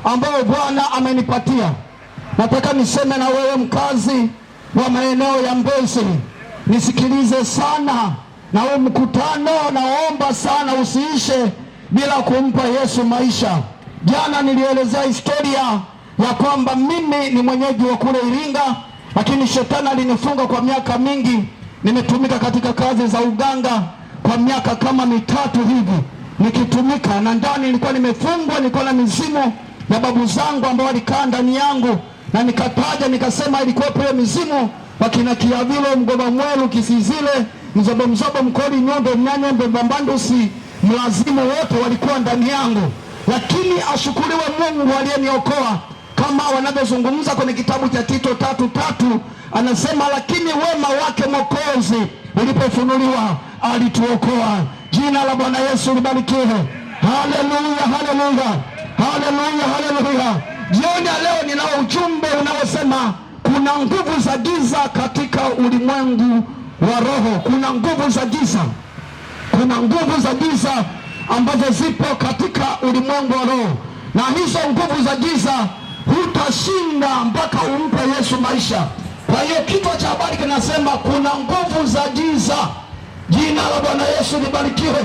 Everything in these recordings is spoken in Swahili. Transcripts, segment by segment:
ambayo Bwana amenipatia. Nataka niseme na wewe mkazi wa maeneo ya Mbezi, nisikilize sana, na huu mkutano naomba sana usiishe bila kumpa Yesu maisha. Jana nilielezea historia ya kwamba mimi ni mwenyeji wa kule Iringa, lakini shetani alinifunga kwa miaka mingi. Nimetumika katika kazi za uganga kwa miaka kama 3 hivi nikitumika, na ndani nilikuwa nimefungwa, nilikuwa na mizimu ya babu zangu ambao walikaa ndani yangu, na nikataja nikasema ilikuwa ile mizimu wakina Kiavilo, Mgoba Mwelu, Kisizile, Mzobo Mzobo, Mkoli, Nyondo, Mnyanyembe, Mbambandusi, Mlazimu, wote walikuwa ndani yangu. Lakini ashukuriwe Mungu aliyeniokoa, kama wanavyozungumza kwenye kitabu cha Tito 3:3 anasema, lakini wema wake Mwokozi ulipofunuliwa alituokoa. Jina la Bwana Yesu libarikiwe. Haleluya, haleluya, haleluya, haleluya. Jioni ya leo ninao ujumbe unaosema kuna nguvu za giza katika ulimwengu wa roho. Kuna nguvu za giza, kuna nguvu za giza ambazo zipo katika ulimwengu wa roho, na hizo nguvu za giza hutashinda mpaka umpe Yesu maisha. Kwa hiyo kichwa cha habari kinasema kuna nguvu za giza. Jina la Bwana Yesu libarikiwe.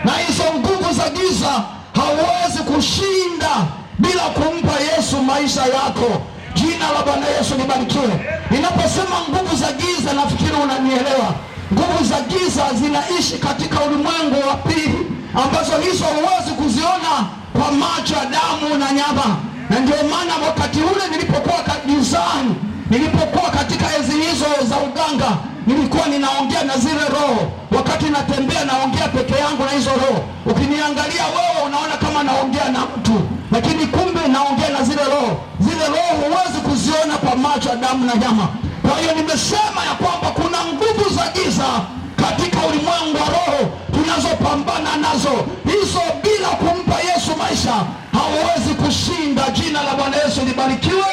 Na hizo nguvu za giza hauwezi kushinda bila kumpa Yesu maisha yako. Jina la Bwana Yesu libarikiwe. Ninaposema nguvu za giza, nafikiri unanielewa. Nguvu za giza zinaishi katika ulimwengu wa pili, ambazo hizo huwezi kuziona kwa macho ya damu na nyama. Na ndio maana wakati ule nilipokuwa kanisani, nilipokuwa katika enzi hizo za uganga, nilikuwa ninaongea na zile roho. Wakati natembea naongea peke yangu na hizo roho. Ukiniangalia wewe unaona kama naongea na mtu, lakini kumbe naongea na zile roho. Zile roho huwezi kuziona kwa macho ya damu na nyama. Kwa hiyo nimesema ya kwamba kuna nguvu za giza katika ulimwengu wa roho tunazopambana nazo. Hizo bila kumpa Yesu maisha hauwezi kushinda. Jina la Bwana Yesu libarikiwe.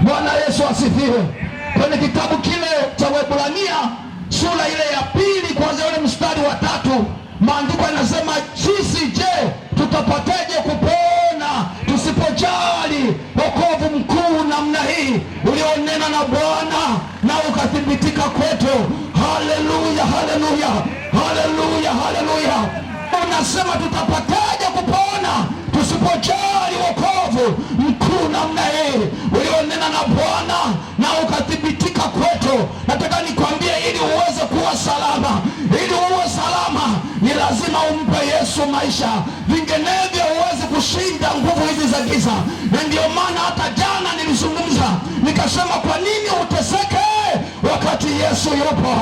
Bwana Yesu asifiwe. Kwenye kitabu kile cha Waebrania sura ile ya 2 kuanzia ule mstari wa 3, maandiko yanasema, sisi je, tutapateje kupona tusipojali wokovu mkuu namna hii ulionena na Bwana na ukathibitika kwetu. Haleluya, haleluya, haleluya, haleluya. Unasema tutapateje kupona tusipojali wokovu mkuu namna hii ulionena na Bwana na ukathibitika kwetu. Nataka nikwambie, ili uweze kuwa salama, ili uwe salama, ni lazima umpe Yesu maisha. Vinginevyo huwezi kushinda nguvu hizi za giza. Na ndio maana hata jana nilizungumza nikasema, kwa nini uteseke wakati Yesu yupo?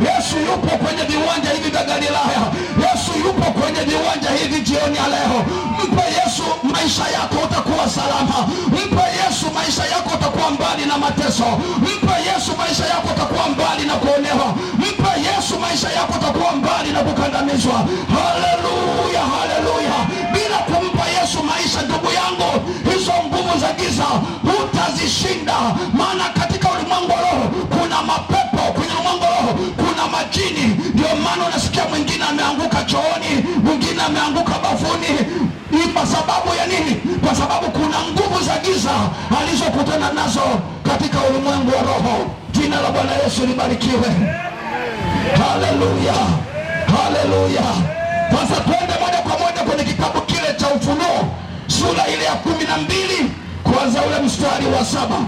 Yesu yupo kwenye viwanja hivi vya Galilaya. Yesu yupo kwenye viwanja hivi jioni ya leo. Mpe Yesu maisha yako, utakuwa salama. Mpe Yesu maisha yako, utakuwa mbali na mateso. Mpe Yesu maisha yako, utakuwa mbali na kuonewa. Mpe Yesu maisha yako, utakuwa mbali na kukandamizwa. Haleluya, haleluya. Bila kumpa Yesu maisha, ndugu yangu, hizo nguvu za giza hutazishinda. Maana katika ulimwengu wa roho kuna mapepo, kwenye ulimwengu wa roho kuna majini. Ndio maana unasikia mwingine ameanguka chooni, mwingine ameanguka bafuni. Ni kwa sababu ya nini? Kwa sababu kuna nguvu za giza alizokutana nazo katika ulimwengu wa roho. Jina la Bwana Yesu libarikiwe. Haleluya, haleluya. Sasa twende moja kwa moja kwenye kitabu kile cha Ufunuo sura ile ya 12 kuanzia ule mstari wa 7.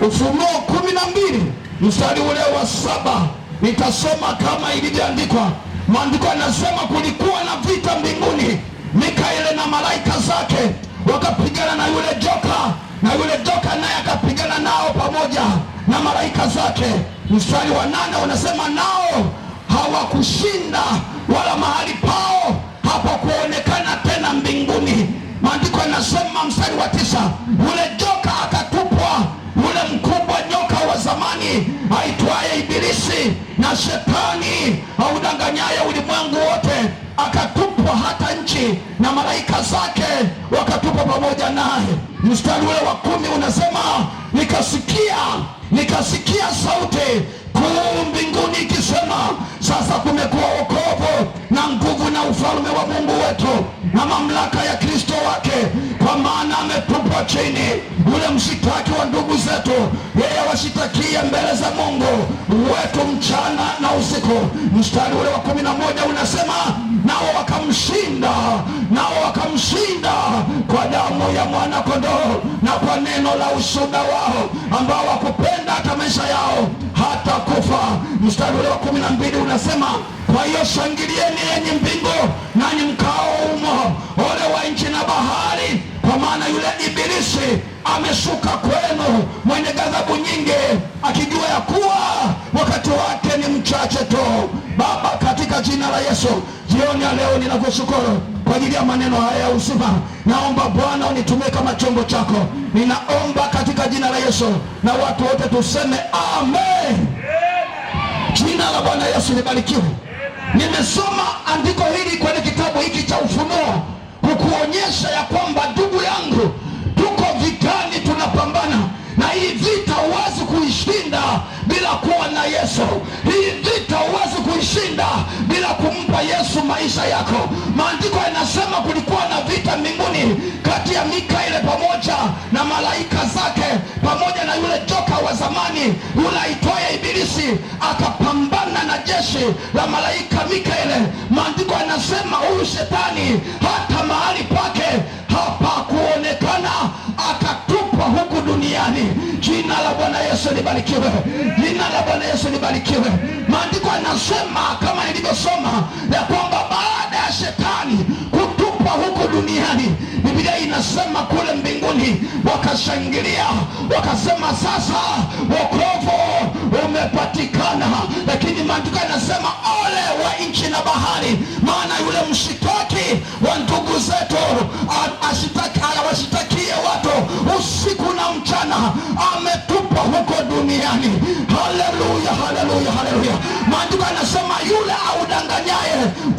Ufunuo 12 mstari ule wa 7, nitasoma kama ilivyoandikwa. Maandiko yanasema, kulikuwa na vita mbinguni, Mikaeli na malaika zake wakapigana na yule joka, na yule joka naye akapigana nao pamoja na malaika zake. Mstari wa 8 unasema, nao hawakushinda, wala mahali pao hapakuonekana tena mbinguni. Maandiko yanasema mstari wa 9, yule joka akatupwa, yule mkubwa nyoka wa zamani aitwaye Ibilisi na Shetani audanganyaye ulimwengu wote, akatupwa hata nchi, na malaika zake wakatupwa pamoja naye. Mstari ule wa 10 unasema nikasikia sauti kuu mbinguni ikisema, sasa kumekuwa wokovu na nguvu na ufalme wa Mungu wetu na mamlaka ya Kristo wake, kwa maana ametupwa chini ule mshitaki wa ndugu zetu, yeye washitakie mbele za Mungu wetu mchana na usiku. Mstari ule wa 11 unasema, nao wakamshinda kwa damu ya mwana kondoo na kwa neno la ushuhuda wao, ambao wakupenda hata maisha yao hata kufa. Mstari ule wa 12 unasema, kwa hiyo shangilieni enyi mbingu nanyi mkao humo, ole wa nchi na bahari, kwa maana yule ibilisi ameshuka kwenu mwenye ghadhabu nyingi, akijua ya kuwa wakati wake ni mchache tu. Baba, katika jina la Yesu, jioni ya leo ninakushukuru kwa ajili ya maneno haya ya uzima. Naomba Bwana unitumie kama chombo chako, ninaomba katika jina la Yesu, na watu wote tuseme amen. Jina la Bwana Yesu libarikiwe. Nimesoma andiko hili kwenye kitabu hiki cha Ufunuo kukuonyesha ya kwamba ndugu yangu, tuko vitani, tunapambana na hii vita. Huwezi kuishinda bila kuwa na Yesu. Hii vita huwezi kuishinda bila kumpa Yesu maisha yako. Maandiko yanasema kulikuwa na vita mbinguni kati ya Mikaeli pamoja na malaika zake, pamoja na yule joka wa zamani yule aitwaye Ibilisi, akapambana na jeshi la malaika Mikaeli. Maandiko yanasema huyu shetani hata mahali pake hapakuonekana, akatupwa huku duniani. Jina la Bwana Yesu libarikiwe. Jina la Bwana Yesu libarikiwe. Maandiko yanasema kama nilivyosoma ya kwamba baada ya shetani kutupwa huku duniani, Biblia inasema kule mbinguni wakashangilia, wakasema sasa wokovu umepatikana. Lakini maandiko yanasema ole wa nchi na bahari, maana yule mshitaki wa ndugu zetu awashitakie watu usiku na mchana, ametupwa huko duniani. Haleluya, haleluya, haleluya. Maandiko yanasema yule audanganyaye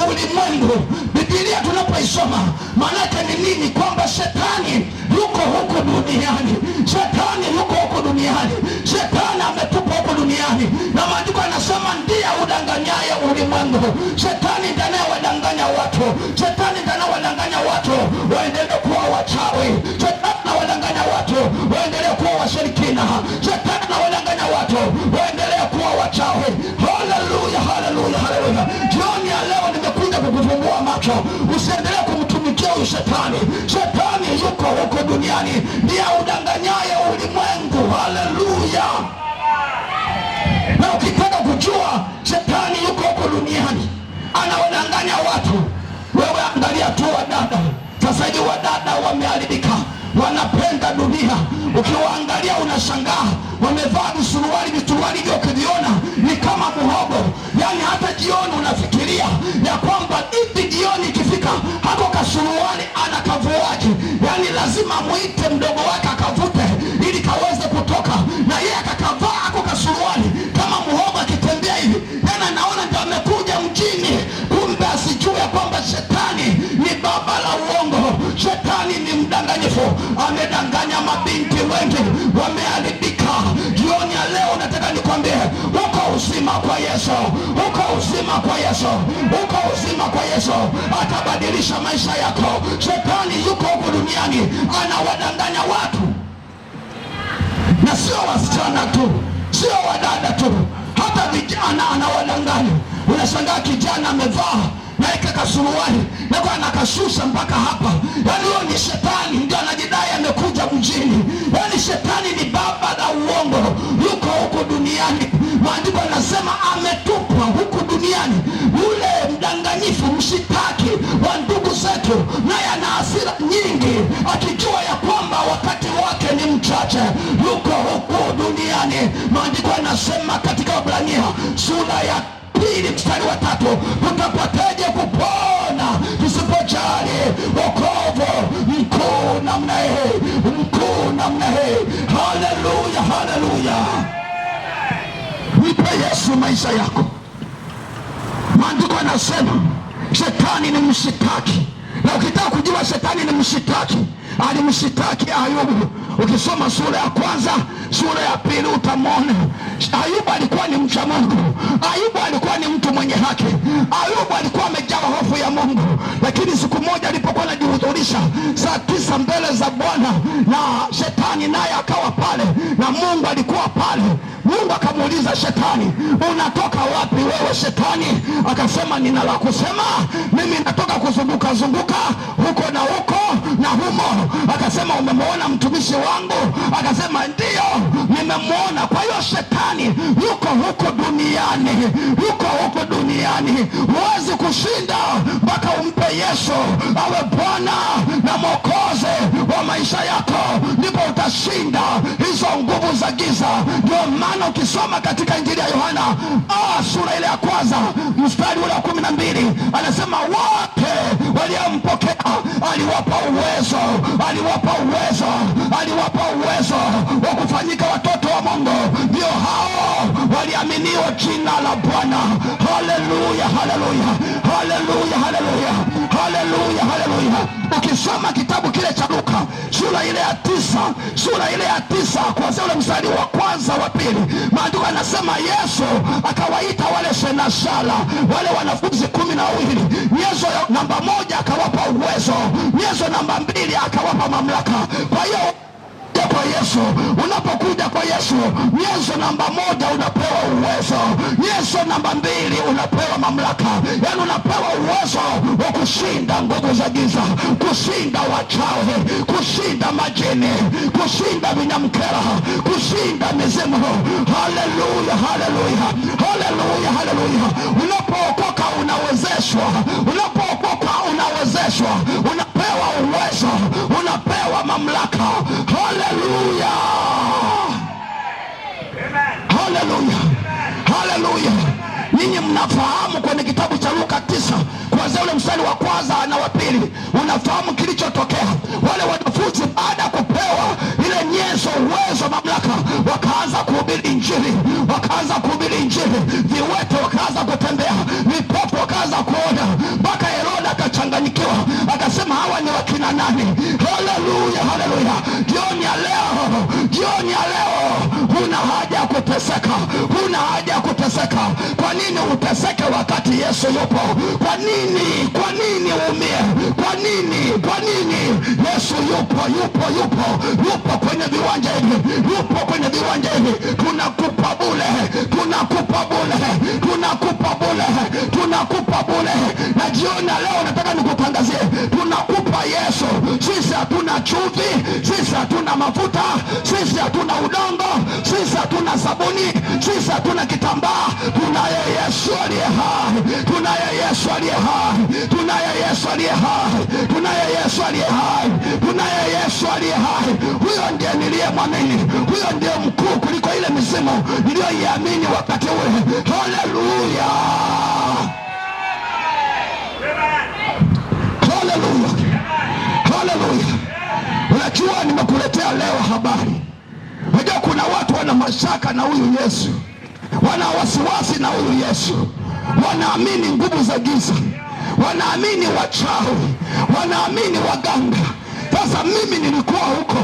ulimwengu. Biblia tunapoisoma maanake ni nini? Kwamba shetani yuko huko duniani, shetani yuko huko duniani, shetani ametupwa huko duniani, na maandiko yanasema ndiye udanganyaye ulimwengu. Shetani ndiye anayewadanganya watu, shetani ndiye anayewadanganya watu waendelee kuwa wachawi, shetani anawadanganya watu waendelee kuwa washirikina, shetani anawadanganya watu waendelee kuwa wachawi. Haleluya, haleluya, haleluya. Jioni ya leo nimekuja kukufumbua macho, usiendelee kumtumikia huyu shetani. Shetani yuko huko duniani, ndiye udanganyaye ulimwengu. Haleluya. Na ukitaka kujua shetani yuko huko duniani anawadanganya watu, wewe angalia tu wadada. Sasa hivi wadada wameharibika, wanapenda dunia. Ukiwaangalia unashangaa, wamevaa visuruali hivyo, ukiviona ni kama muhogo. Yani hata jioni unafikiria ya kwamba hivi jioni ikifika hako kasuruali anakavuaje? Yani lazima muite mdogo wake akavute ili kaweze kutoka, na yeye akakavaa hako kasuruali kama muhogo, akitembea hivi tena naona ndio amekuja mjini. Kumbe asijue kwamba shetani ni baba la uongo, shetani ni mdanganyifu, amedanganya mabinti wengi, wameharibika. Jioni ya leo nataka nikwambie, uko uzima kwa Yesu, uko uzima kwa Yesu, uko uzima kwa Yesu. Atabadilisha maisha yako. Shetani yuko huko duniani anawadanganya watu, na sio wasichana tu, sio wadada tu, hata vijana anawadanganya. Unashangaa kijana amevaa naika kasuruali na kwa anakashusha mpaka hapa. Yani huyo ni shetani, ndio anajidai amekuja mjini. Yani shetani ni baba la uongo, yuko huko duniani. Maandiko yanasema ametupwa huku duniani. Ule mdanganyifu, mshitaki wa ndugu zetu, naye ana hasira nyingi, akijua ya kwamba wakati wake ni mchache, yuko huko duniani. Maandiko yanasema katika Waebrania sura ya 2 mstari wa 3, tutapoteje kupona tusipojali wokovu mkuu namna hii, mkuu namna hii. Haleluya, haleluya. Mpe Yesu maisha yako. Maandiko yanasema shetani ni mshitaki, Na ukitaka kujua shetani ni mshitaki, alimshitaki Ayubu. Ukisoma sura ya kwanza, sura ya pili, utamwona Ayubu alikuwa ni mcha Mungu. Ayubu alikuwa ni mtu mwenye haki. Ayubu alikuwa amejawa hofu ya Mungu. Lakini siku moja alipokuwa anajihudhurisha saa 9 mbele za Bwana, na shetani naye akawa pale na Mungu alikuwa pale, Mungu akamuuliza shetani, unatoka wapi wewe shetani? Akasema, nina la kusema, mimi natoka kuzunguka zunguka huko na huko na humo. Akasema, umemwona mtumishi wangu? Akasema, ndio nimemwona. Kwa hiyo shetani yuko huko duniani, yuko huko duniani. Huwezi kushinda mpaka umpe Yesu awe Bwana na Mwokozi wa maisha yako, ndipo utashinda hizo nguvu za giza. Ndio maana ukisoma katika Injili ya Yohana sura ile ya kwanza mstari ule wa 12 anasema, wote waliompokea aliwapa uwezo, aliwapa uwezo, aliwapa uwezo wa kufanyika watoto wa Mungu, ndio hao waliaminiwa jina la Bwana. Haleluya, haleluya, haleluya, haleluya, haleluya, haleluya. Ukisoma kitabu kile cha Luka sura ile ya 9, sura ile ya 9 kuanzia ule mstari wa kwanza wa pili, maandiko yanasema Yesu akawaita wale senasala, wale wanafunzi 12. Nyenzo namba 1 akawapa uwezo, nyenzo namba 2 akawapa mamlaka. Kwa hiyo kwa Yesu, unapokuja kwa Yesu, nyenzo namba 1 unapewa uwezo, nyenzo namba 2 unapewa mamlaka. Yaani unapewa uwezo wa kushinda nguvu za giza, kushinda wachawi, kushinda majini, kushinda vinyamkera, kushinda mizimu. Haleluya, haleluya, haleluya, haleluya. Unapookoka unawezeshwa, unapookoka unawezeshwa, unapewa uwezo, unapewa mamlaka. Haleluya, haleluya, haleluya. Ninyi mnafahamu kwenye kitabu cha Luka 9 kuanzia ule mstari wa kwanza na wa pili, unafahamu kilichotokea. Wale wanafunzi baada ya kupewa ile nyenzo, uwezo, mamlaka, wakaanza kuhubiri Injili, wakaanza kuhubiri Injili. Viwete wakaanza kutembea, vipofu wakaanza kuona, mpaka Herode akachanganyikiwa, akasema, hawa ni wakina nani? Haleluya, haleluya. Jioni ya leo, jioni ya leo, huna haja ya kuteseka, huna haja ya kuteseka. Kwa nini uteseke wakati Yesu yupo? Kwa nini? Kwa nini uumie? Kwa nini? Kwa nini? Yesu yupo, yupo, yupo, yupo kwenye viwanja hivi, yupo kwenye viwanja hivi. Tunakupa bure, tunakupa bure, tunakupa bure, tunakupa bure. Na jioni ya leo nataka nikutangazie, tunakupa Yesu. Sisi hatuna chumvi, sisi hatuna mafuta, sisi hatuna udongo, sisi hatuna sabuni, sisi hatuna kitambaa. Tunaye Yesu aliye hai, tunaye Yesu aliye hai, tunaye Yesu aliye hai, tunaye Yesu aliye hai, tunaye Yesu aliye hai. Huyo ndiye niliyemwamini, huyo ndiye mkuu kuliko ile mizimu niliyoiamini wakati ule. Haleluya, haleluya, haleluya. Unajua, nimekuletea leo habari. Unajua kuna watu wana mashaka na huyu Yesu, wana wasiwasi na huyu Yesu, wanaamini nguvu za giza, wanaamini wachawi, wanaamini waganga. Sasa mimi nilikuwa huko,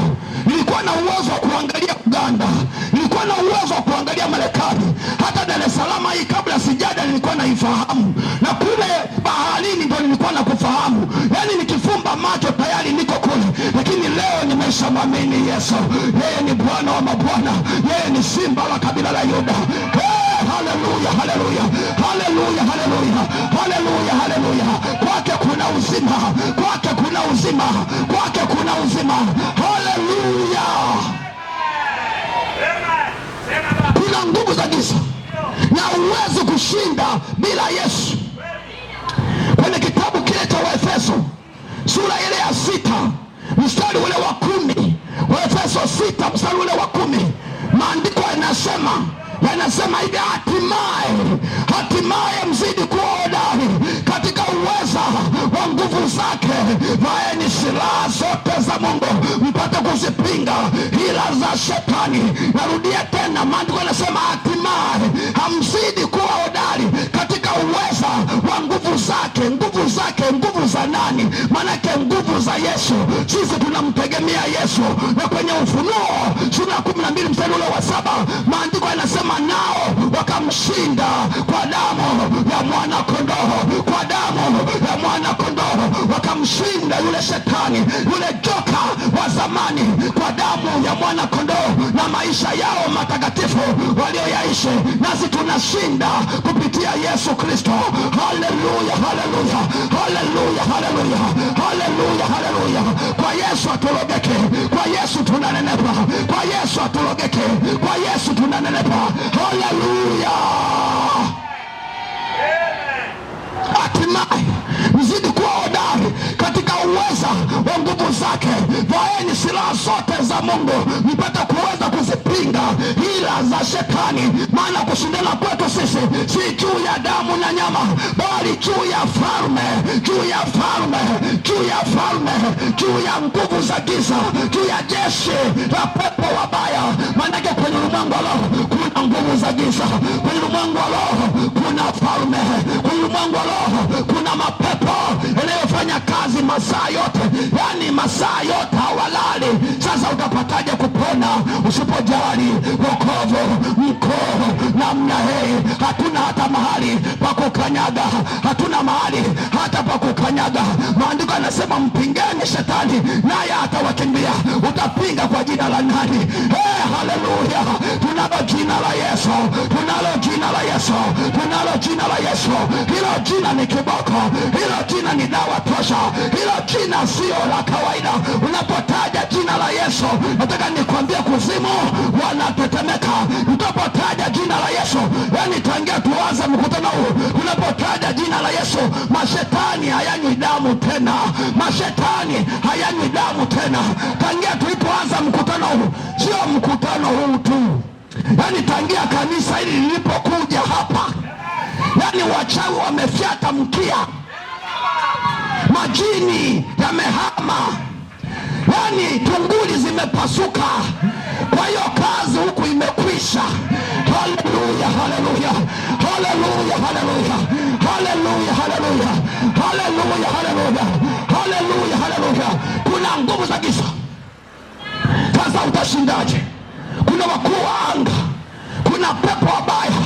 nilikuwa na uwezo wa kuangalia Uganda, nilikuwa na uwezo wa kuangalia Marekani, hata Dar es Salaam hii kabla sijaja nilikuwa naifahamu, na kule baharini ndio nilikuwa nakufahamu. Yaani nikifumba macho tayari niko kule. Lakini leo nimeshamwamini Yesu. Yeye ni Bwana wa mabwana, yeye ni simba la kabila la Yuda. Haleluya, haleluya, haleluya, haleluya, haleluya, haleluya. Kwake kuna uzima, kwake kuna uzima, kwake kuna uzima. Haleluya. Kuna nguvu za giza na uwezo kushinda bila Yesu. Kwenye kitabu kile cha Waefeso sura ile ya 6 mstari ule wa 10, Waefeso 6 mstari ule wa 10, maandiko yanasema hivi, hatimaye mzidi kuwa hodari katika uweza wa nguvu zake, vaeni silaha zote za Mungu mpate kuzipinga hila za shetani. Narudia tena, maandiko yanasema hatimaye hamzidi kuwa hodari katika uweza wa nguvu zake. Nguvu zake, nguvu za nani? Maana za Yesu, sisi tunamtegemea Yesu. Na kwenye Ufunuo sura ya 12 mstari ule wa 7 maandiko yanasema nao wakamshinda kwa damu ya mwana kondoo, kwa damu ya mwana kondoo wakamshinda yule shetani, yule joka wa zamani, kwa damu ya mwana kondoo na maisha yao matakatifu walioyaishi. Nasi tunashinda kupitia Yesu Kristo. Haleluya, haleluya, haleluya, haleluya, haleluya, haleluya. Kwa Yesu atulogeke, kwa Yesu tunanenepa, kwa Yesu atulogeke, kwa Yesu tunanenepa. Haleluya. Hatimaye mzidi kuwa hodari katika uweza wa nguvu zake. Vaeni silaha zote za Mungu mpate kuweza kuzipinga hila za shetani, maana kushindana kwetu sisi si juu ya damu na nyama, bali juu ya falme, juu ya falme, juu ya falme, juu ya nguvu za giza, juu ya jeshi la pepo wabaya. Maanake kwenye ulimwengu wa roho kuna nguvu za giza, kwenye ulimwengu wa roho kuna falme, kwenye ulimwengu wa roho kuna mapepo yanayofanya kazi masaa yote, yani masaa yote hawalali. Sasa utapataje kupona usipojali wokovu mkuu namna hii? Hatuna hata mahali pa kukanyaga, hatuna mahali hata pa kukanyaga. Maandiko yanasema mpingeni shetani naye atawakimbia. Utapinga kwa jina la nani? Haleluya. Tunalo jina la Yesu, tunalo jina la Yesu, tunalo jina la Yesu. Hilo jina ni kiboko, hilo jina ni dawa tosha, hilo jina sio la kawaida. Unapotaja jina la Yesu, nataka nikwambie kuzimu wanatetemeka. Unapotaja jina la Yesu, yani tangia tuanze mkutano huu, unapotaja jina la Yesu, mashetani hayanywi damu tena, mashetani hayanywi damu tena. Tangia tulipoanza mkutano huu, sio mkutano huu tu, yani tangia kanisa hili lilipokuja hapa, yani wachawi wamefyata mkia, majini yamehama, yani tunguli zimepasuka. Kwa hiyo kazi huku imekwisha. Haleluya, haleluya, haleluya, haleluya, haleluya, haleluya, haleluya, haleluya, haleluya, haleluya. Kuna nguvu za giza. Sasa utashindaje? Kuna wakuu wa anga, kuna pepo wabaya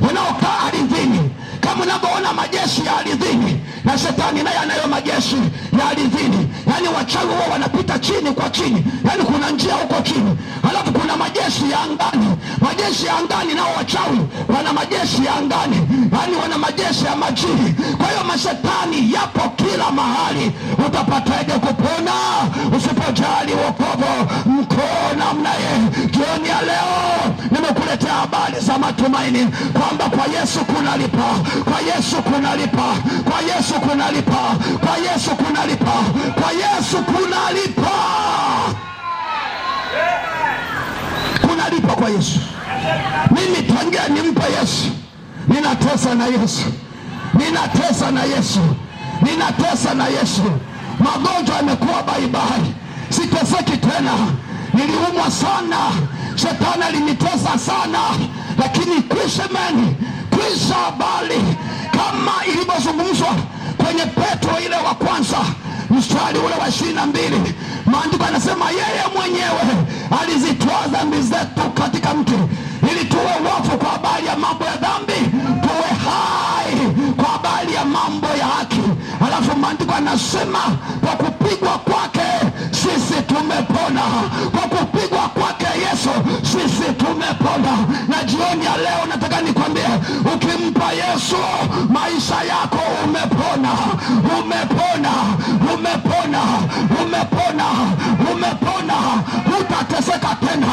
wanaokaa ardhini, kama unavyoona majeshi ya ardhini, na shetani naye anayo majeshi ya ardhini. Yani wachawi wao wanapita chini kwa chini, yani kuna njia huko chini. Halafu kuna majeshi ya angani, majeshi ya angani nao wachawi wana majeshi ya angani, yani wana majeshi ya majini. Kwa hiyo mashetani yapo kila mahali. Utapataje kupona usipojali wokovu mkuu namna hii? Jioni ya leo nimekuletea habari za matumaini kwamba kwa Yesu kunalipa, kwa Yesu kunalipa, kwa Yesu kunalipa, kwa Yesu kunalipa, kwa Yesu kunalipa, kunalipa kwa Yesu. Mimi tangia nimpe Yesu, ninatesa na Yesu, ninatesa na Yesu, ninatesa na Yesu. Magonjwa yamekuwa baibai, siteseki tena. Niliumwa sana, shetani alinitesa sana, lakini kwisha habari kama ilivyozungumzwa kwenye Petro ile wa kwanza mstari ule wa 22. Maandiko yanasema yeye mwenyewe alizitoa dhambi zetu katika mti, ili tuwe wafu kwa habari ya mambo ya dhambi, tuwe hai kwa habari ya mambo ya haki. Alafu maandiko yanasema kwa kupigwa kwake sisi tumepona, kwa kupigwa kwake Yesu sisi tumepona. Na jioni ya leo nataka nikwambie, ukimpa Yesu maisha yako umepona, umepona, umepona, umepona, umepona. Hutateseka tena,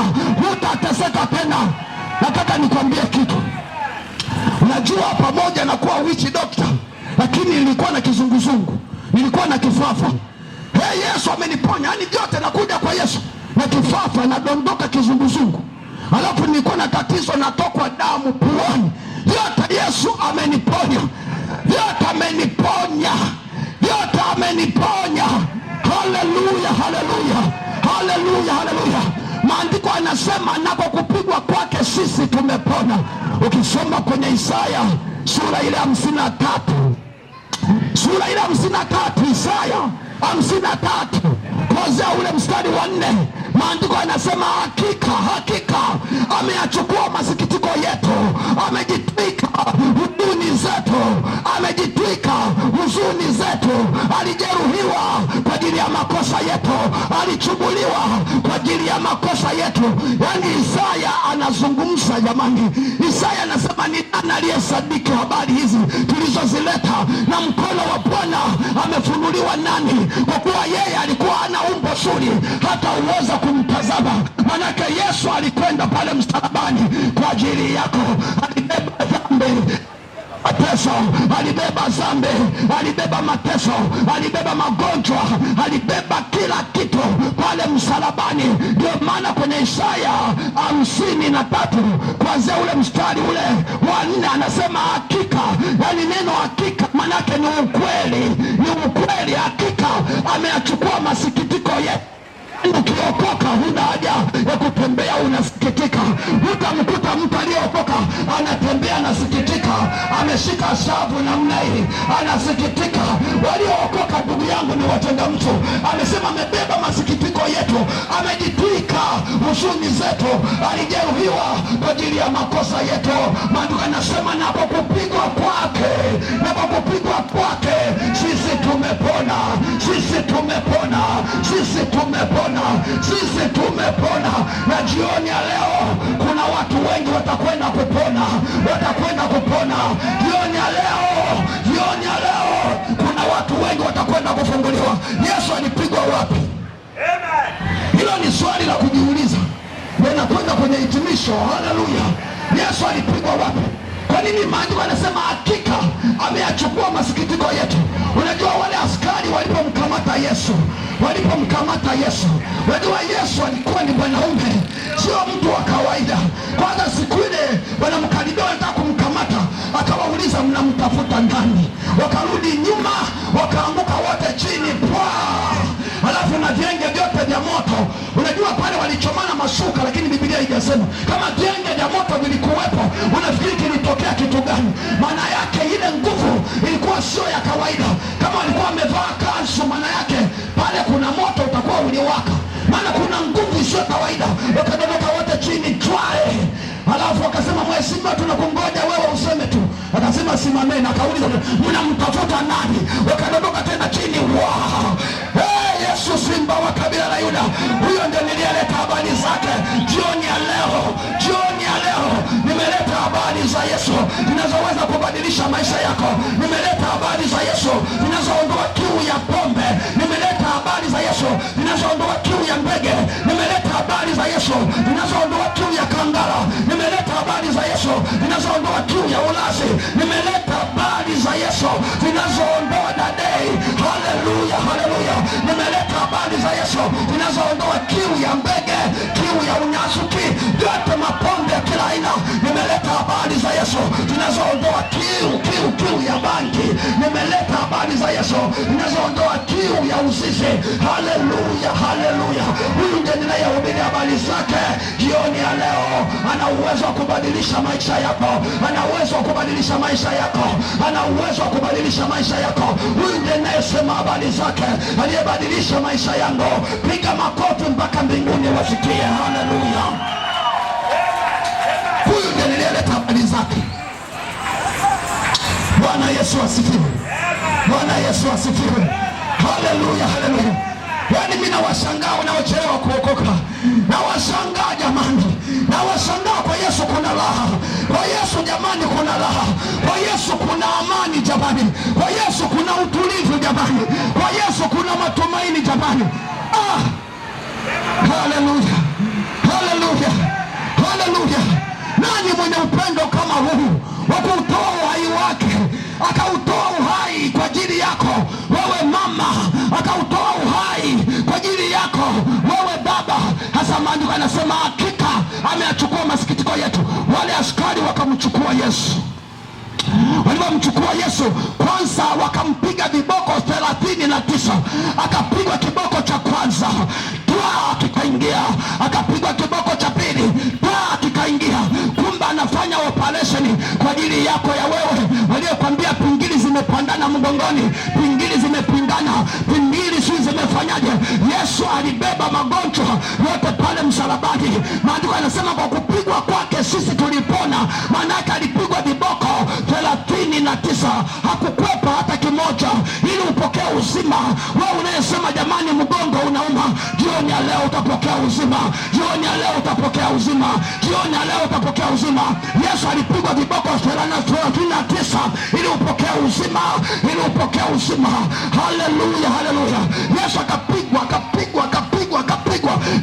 hutateseka tena. Nataka nikwambie kitu. Unajua, pamoja na kuwa witch doctor, lakini nilikuwa na kizunguzungu, nilikuwa na kifafa. Yesu ameniponya, yani vyote nakuja kwa Yesu na kifafa, nadondoka kizunguzungu. Alafu nilikuwa na tatizo, natokwa damu puani. Vyote Yesu ameniponya, vyote ameniponya, vyote ameniponya. Haleluya, haleluya, haleluya, haleluya. Maandiko yanasema na kwa kupigwa kwake sisi tumepona. Ukisoma kwenye Isaya sura ile 53, sura ile 53, Isaya 53 kuanzia ule mstari wa 4, maandiko yanasema hakika ameyachukua masikitiko yetu, amejitwika huzuni zetu, amejitwika huzuni zetu. Alijeruhiwa kwa ajili ya makosa yetu, alichubuliwa kwa ajili ya makosa yetu. Yani Isaya anazungumza jamani. Isaya anasema ni nani aliyesadiki habari hizi tulizozileta, na mkono wa Bwana amefunuliwa nani? Kwa kuwa yeye alikuwa ana umbo zuri hata uweza kumtazama. Manake Yesu alikwenda pale msalabani kwa ajili yako, alibeba dhambi, mateso, alibeba dhambi, alibeba mateso, alibeba magonjwa, alibeba kila kitu pale msalabani. Ndio maana kwenye Isaya 53 kuanzia ule mstari ule wa 4 anasema hakika. Yani neno hakika manake ni ukweli, ni ukweli. Hakika ameyachukua masikitiko yetu. Ukiokoka huna haja ya kutembea unasikitika. Utamkuta mtu aliyeokoka anatembea anasikitika, ameshika shavu namna hii anasikitika. Waliookoka ndugu yangu ni watenda mtu. Amesema amebeba masikitiko yetu, amejitwika huzuni zetu, alijeruhiwa kwa ajili ya makosa yetu. Maandiko yanasema na kwa kupigwa kwake sisi tumepona, sisi tumepona, sisi tumepona, sisi tumepona. Na jioni ya leo kuna watu wengi watakwenda kupona, watakwenda kupona jioni ya leo. Jioni ya leo kuna watu wengi watakwenda kufunguliwa. Yesu alipigwa wapi? Hilo ni swali la kujiuliza. Nakwenda kwenye hitimisho. Haleluya. Yesu alipigwa wapi? Kwa nini maandiko yanasema hakika ameyachukua masikitiko yetu? Unajua wale askari walipomkamata Yesu, unajua Yesu alikuwa ni mwanaume, sio mtu wa kawaida. Kwanza siku ile wanamkaribia, wanataka kumkamata, akawauliza mnamtafuta nani? Wakarudi nyuma, wakaanguka wote chini alafu na vyenge vyote vya moto. Unajua pale walichomana mashuka, lakini Biblia haijasema. Kama vyenge vya moto vilikuwepo, unafikiri kilitokea kitu gani? Maana yake ile nguvu ilikuwa sio ya kawaida. Kama walikuwa wamevaa kanzu, maana yake pale kuna moto utakuwa uliwaka, maana kuna nguvu sio kawaida. Wakadondoka wote chini alafu wakasema mheshimiwa, tunakungoja wewe useme tu. Akasema simameni. Akauliza mnamtafuta nani? Wakadondoka tena chini. Yesu simba wa kabila la Yuda, huyo ndio niliyeleta habari zake jioni ya leo. Jioni ya leo nimeleta habari za Yesu zinazoweza kubadilisha maisha yako. Nimeleta habari za Yesu zinazoondoa kiu ya pombe. Nimeleta habari za Yesu zinazoondoa kiu ya mbege. Nimeleta habari za Yesu zinazoondoa kiu ya kangara. Nimeleta habari za Yesu zinazoondoa kiu ya ulazi. Nimeleta habari za Yesu zinazoondoa dadei. Haleluya, haleluya. Nimeleta habari za Yesu zinazoondoa kiu ya mbege, kiu ya unyasuki, yote mapombe ya kila aina. Nimeleta habari za Yesu zinazoondoa kiu ya bangi. Nimeleta habari za Yesu zinazoondoa kiu ya uzinzi. Haleluya, haleluya. Huyu ndiye ninayehubiri habari zake jioni ya leo. Ana uwezo wa kubadilisha maisha yako, ana uwezo wa kubadilisha maisha yako, ana uwezo wa kubadilisha maisha yako. Huyu ndiye ninayesema habari zake, aliyebadilisha maisha yangu. Piga makofi mpaka mbinguni wasikie. Haleluya. Huyu ndiye niliyeleta habari zake. Bwana Yesu asifiwe. Bwana Yesu asifiwe. Haleluya, haleluya. Yaani mimi nawashangaa wanaochelewa kuokoka. Nawashangaa jamani. Nawashangaa. Kwa Yesu kuna raha. Kwa Yesu jamani kuna raha. Kwa Yesu kuna amani jamani. Kwa Yesu kuna utulivu jamani. Kwa Yesu kuna matumaini jamani. Haleluya. Haleluya. Haleluya. Nani mwenye upendo kama huu wa kutoa uhai wake, akautoa uhai kwa ajili yako wewe mama, akautoa uhai kwa ajili yako wewe baba. Hasa maandiko yanasema hakika ameyachukua masikitiko yetu. Wale askari wakamchukua Yesu. Walipomchukua Yesu, kwanza wakampiga viboko 39. Akapigwa kiboko cha kwanza, kikaingia. Akapigwa kiboko cha pili, kikaingia. Kumbe anafanya operation kwa ajili yako ya wewe waliokwambia pingili zimepandana mgongoni, pingili zimepingana, pingili sisi zimefanyaje? Yesu alibeba magonjwa yote pale msalabani. Maandiko yanasema kwa kupigwa kwake sisi tulipona. Maana yake alipigwa viboko 39, hakukwepa hata kimoja, ili upokee uzima. Wewe unayesema jamani mgongo unauma, jioni ya leo utapokea uzima. Jioni ya leo utapokea uzima. Jioni ya leo utapokea uzima. Yesu alipigwa viboko 39 ili upokee uzima, ili upokee uzima. Haleluya, haleluya. Yesu akapigwa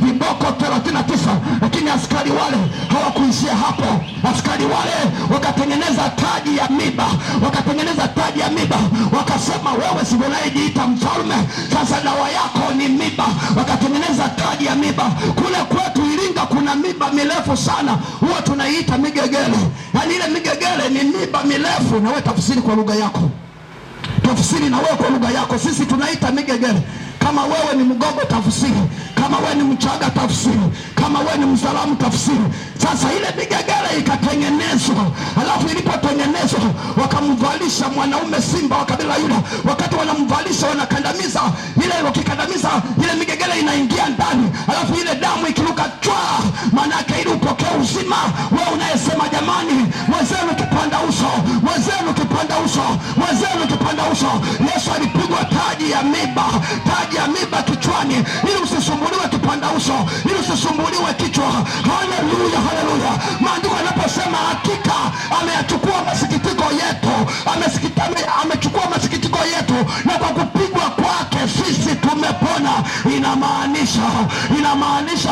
viboko 39, lakini askari wale hawakuishia hapo. Askari wale wakatengeneza taji ya miba, wakasema wewe si unayejiita mfalme, sasa dawa yako ni miba. Wakatengeneza taji ya miba. Kule kwetu Iringa kuna miba mirefu sana, huwa tunaiita migegele. Yaani ile migegele ni miba mirefu. Na wewe tafsiri kwa lugha yako, tafsiri na wewe kwa lugha yako. Sisi tunaita migegele. Kama wewe ni Mgogo tafsiri, kama wewe ni Mchaga tafsiri, kama wewe ni Mzalamu tafsiri. Sasa ile migegele ikatengenezwa, alafu ilipotengenezwa wakamvalisha mwanaume simba wa kabila Yuda. Wakati wanamvalisha wanakandamiza ile, wakikandamiza ile migegele inaingia ndani, alafu ile damu ikiruka chwa. Maana yake ili upokee uzima. Wewe unayesema jamani mwenzenu kipanda uso, mwenzenu kipanda uso, mwenzenu kipanda uso. Yesu alipigwa taji ya miba, taji ya miba kichwani, ili usisumbuliwe kipanda uso, ili usisumbuliwe kichwa. Haleluya, haleluya. Maandiko yanaposema hakika ameyachukua masikitiko yetu, amechukua masikitiko yetu, na kwa kupigwa kwake sisi tumepona. Inamaanisha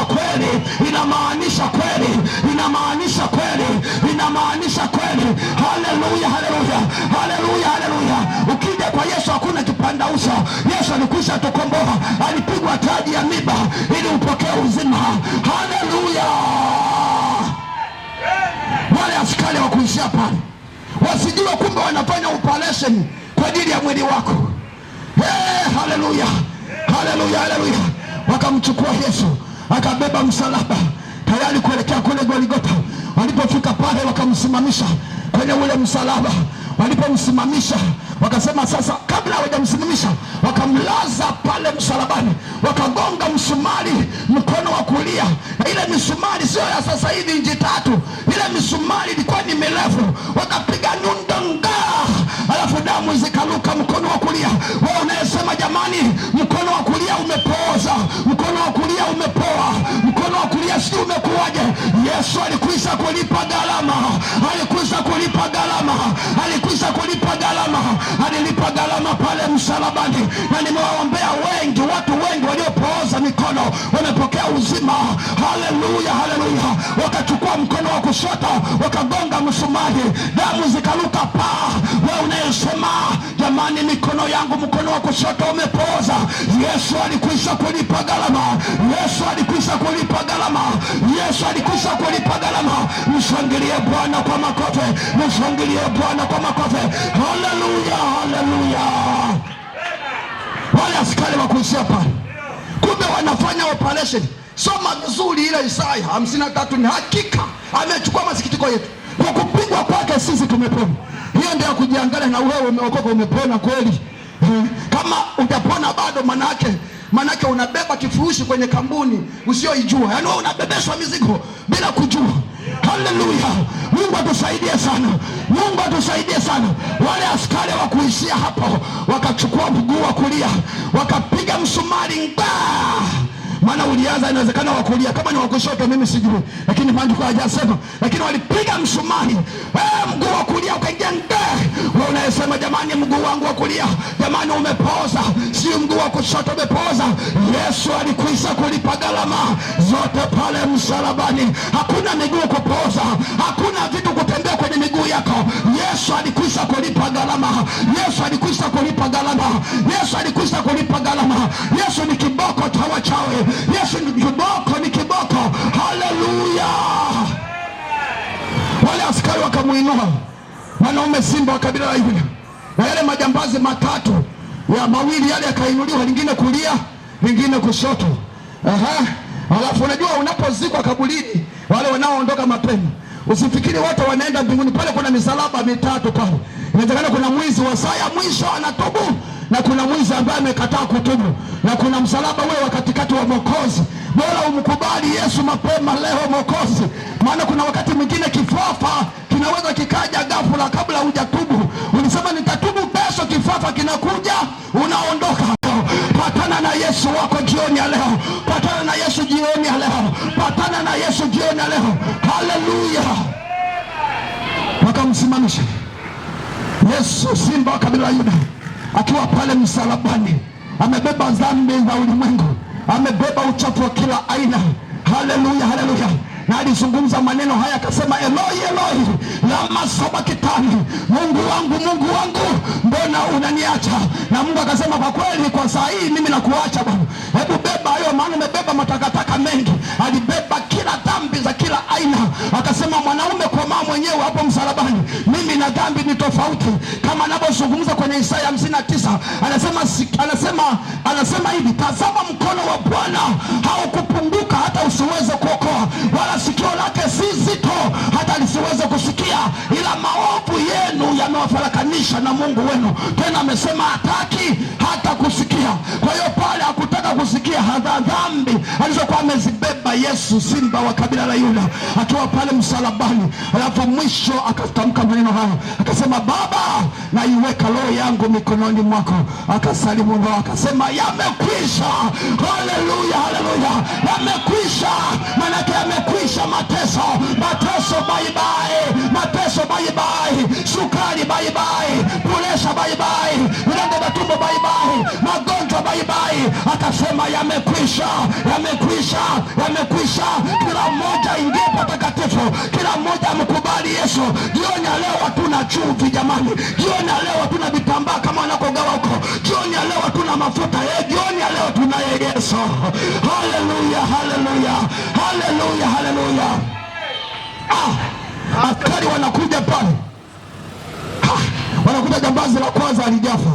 kweli, inamaanisha kweli, inamaanisha kweli, inamaanisha kweli. Haleluya, haleluya, haleluya, haleluya. Ukija kwa Yesu hakuna kipanda uso. Yesu alikwisha tukomboa, alipigwa taji ya miba ili upokee uzima. Haleluya. Wale askari wakuishia pale wasijua kumbe wanafanya operation kwa ajili ya mwili wako. Haleluya, haleluya, haleluya. Wakamchukua Yesu, akabeba msalaba tayari kuelekea kule Golgotha. Walipofika pale wakamsimamisha kwenye ule msalaba. Walipomsimamisha wakasema sasa, kabla hawajamsimamisha wakamlaza pale msalabani, wakagonga msumari mkono wa kulia. Na ile misumari sio ya sasa hivi inchi 3, ile misumari ilikuwa ni mirefu. Wakapiga nundanga, alafu damu zikaluka mkono wa kulia. Wewe unayesema jamani mkono wa kulia umepooza, mkono wa kulia umepoa, mkono wa kulia si umekuwaje? Yesu alikwisha kulipa gharama, alikwisha kulipa gharama, alikwisha kulipa gharama, alilipa gharama pale msalabani. Na nimewaombea wengi, watu wengi waliopooza mikono wamepokea uzima. Haleluya, haleluya. Wakachukua mkono wa kushoto wakagonga msumari, damu zikaluka paa. Wewe unayesema jamani mikono yangu mkono wa kushoto umepooza, Yesu alikwisha kulipa gharama, Yesu alikwisha kulipa gharama, Yesu alikwisha kulipa gharama. Mshangilie Bwana kwa makofi, mshangilie Bwana kwa makofi. Haleluya, haleluya. Wale askari wakuishia pale, kumbe wanafanya operation. Soma vizuri ile Isaya 53, ni hakika amechukua masikitiko yetu, kwa kupigwa kwake sisi tumepona. Hiyo ndio kujiangalia na wewe umeokoka, umepona kweli. Kama utapona bado, manake unabeba kifurushi kwenye kampuni usioijua. Yaani wewe unabebeshwa mizigo bila kujua. Haleluya. Mungu atusaidie sana, Mungu atusaidie sana. Wale askari wa kuishia hapo wakachukua mguu wa kulia wakapiga msumari maana ulianza inawezekana wa kulia, kama ni wa kushoto mimi sijui, lakini maandiko hayajasema. Lakini walipiga msumari, mguu wa kulia ukaingia wewe unayesema jamani mguu wangu wa kulia jamani umepooza, si mguu wa kushoto umepooza. Yesu alikwisha kulipa gharama zote pale msalabani. Hakuna miguu kupooza, hakuna vitu kutembea kwenye miguu yako. Yesu alikwisha kulipa gharama, Yesu alikwisha kulipa gharama, Yesu alikwisha kulipa gharama. Yesu ni kiboko cha wachawi, Yesu ni kiboko, ni kiboko. Haleluya. Wale askari wakamuinua mwanaume simba wa kabila la Yuda, na yale majambazi matatu ya mawili yale yakainuliwa, lingine kulia lingine kushoto. Alafu unajua unapozikwa kaburini, wale wanaoondoka mapema usifikiri wote wanaenda mbinguni. Pale kuna misalaba mitatu pale. Inawezekana kuna mwizi wa saa ya mwisho anatubu, na kuna mwizi ambaye amekataa kutubu, na kuna msalaba ule wa katikati wa Mwokozi. Bora umkubali Yesu mapema leo Mwokozi, maana kuna wakati mwingine kifafa kinaweza kikaja ghafla kabla hujatubu. Ulisema nitatubu kesho, kifafa kinakuja, unaondoka. Patana na Yesu wako jioni ya leo, patana na Yesu jioni ya leo, patana na Yesu jioni ya leo. Haleluya! Wakamsimamisha Yesu, simba wa kabila la Yuda, akiwa pale msalabani, amebeba dhambi za ulimwengu, amebeba uchafu wa kila aina. Haleluya, haleluya! Na alizungumza maneno haya akasema, Eloi Eloi lama sabakitani, Mungu wangu mbona unaniacha? Na Mungu akasema, kwa kweli kwa saa hii mimi nakuacha Bwana. Hebu beba hayo, maana umebeba matakataka mengi. Alibeba kila dhambi za kila aina. Akasema, mwanaume komaa mwenyewe hapo msalabani, mimi na dhambi ni tofauti. Kama anavyozungumza kwenye Isaya 59, anasema hivi, tazama mkono wa Bwana haukupunguka hata usiweze kuokoa, wala sikio lake si zito hata lisiweze kusikia, ila maovu yenu yamewafarakanisha na Mungu wenu. Tena amesema hataki hata kusikia. Kwa hiyo pale hakutaka kusikia hata dhambi alizokuwa amezibeba Yesu, simba wa kabila la Yuda, akiwa pale msalabani. Alafu mwisho akatamka maneno haya, akasema, Baba, naiweka roho yangu mikononi mwako. Akasalimu roho, akasema, yamekwisha. Haleluya, haleluya! Yamekwisha, manake yamekwisha mateso. Mateso bye bye, mateso bye bye, sukari bye bye, presha bye bye, vidonda vya tumbo bye bye, magonjwa bye bye. Akasema yamekwisha, yamekwisha, yamekwisha. Kila mmoja ingie patakatifu, kila mmoja amkubali Yesu. Jioni ya leo hatuna chumvi jamani, jioni ya leo hatuna vitambaa kama wanakogawa huko, jioni ya leo hatuna mafuta, jioni ya leo tunaye Yesu. Haleluya, haleluya, haleluya, haleluya! Askari wanakuja pale, wanakuja, jambazi la kwanza alijafa,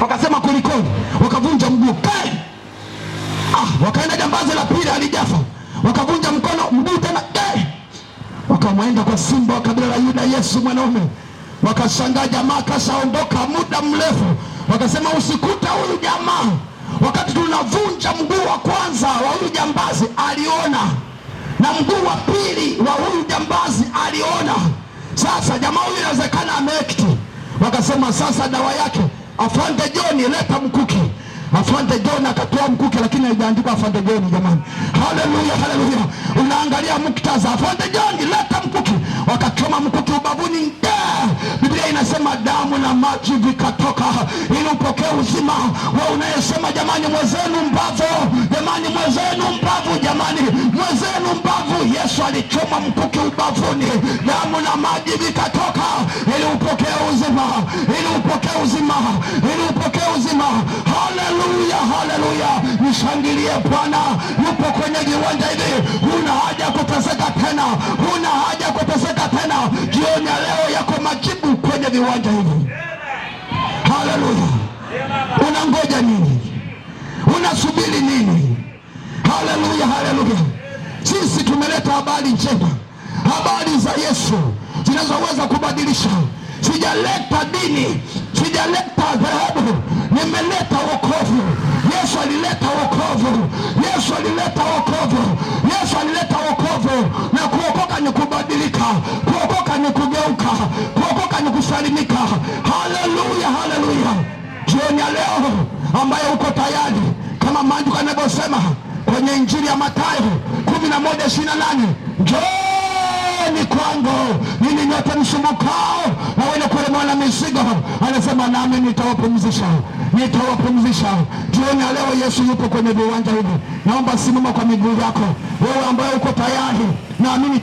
wakasema kulikoni, wakavunja mguu. Wakaenda jambazi la pili alijafa, wakavunja mguu tena. Wakamwenda kwa simba wa kabila la Yuda, Yesu mwanaume. Wakashangaa, jamaa kashaondoka muda mrefu. Wakasema, usikuta huyu jamaa, wakati tunavunja mguu wa kwanza wa huyu jambazi aliona, na mguu wa pili wa huyu jambazi aliona. Sasa jamaa huyu inawezekana amekti. Wakasema, sasa dawa yake, Afande John, leta mkuki. Afande John akatoa mkuki, lakini haijaandikwa Afande John jamani. Haleluya, haleluya! Unaangalia muktadha, Afande John, leta mkuki. Wakachoma mkuki ubavuni. Biblia inasema damu na maji vikatoka ili upokee uzima. Wewe unayesema jamani, mwezenu mbavu, jamani, mwezenu mbavu, jamani, mwezenu mbavu, Yesu alichoma mkuki ubavuni, damu na maji vikatoka ili upokee uzima, ili upokee uzima, ili upokee uzima. Haleluya, haleluya! Nishangilie Bwana, yupo kwenye viwanja hivi. Huna haja kuteseka tena, huna haja kuteseka tena. Jioni ya leo yako majibu kwenye viwanja hivi. Haleluya! Unangoja nini? Unasubiri nini? Haleluya, haleluya! Sisi tumeleta habari njema, habari za Yesu zinazoweza kubadilisha. Sijaleta dini, sijaleta dhehebu, nimeleta wokovu. Yesu alileta wokovu, Yesu alileta wokovu, Yesu alileta wokovu. Na kuokoka ni kubadilika, kuokoka ni kugeuka, kuokoka ni kusalimika. Haleluya, haleluya! Jioni ya leo ambaye uko tayari, kama maandiko yanavyosema kwenye Injili ya Mathayo 11:28, njooni kwangu ninyi nyote msumbukao na wenye kulemewa na mizigo, anasema nami nitawapumzisha, nitawapumzisha. Jioni ya leo Yesu yupo kwenye viwanja hivi. Naomba simama kwa miguu yako, wewe ambaye uko tayari, naamini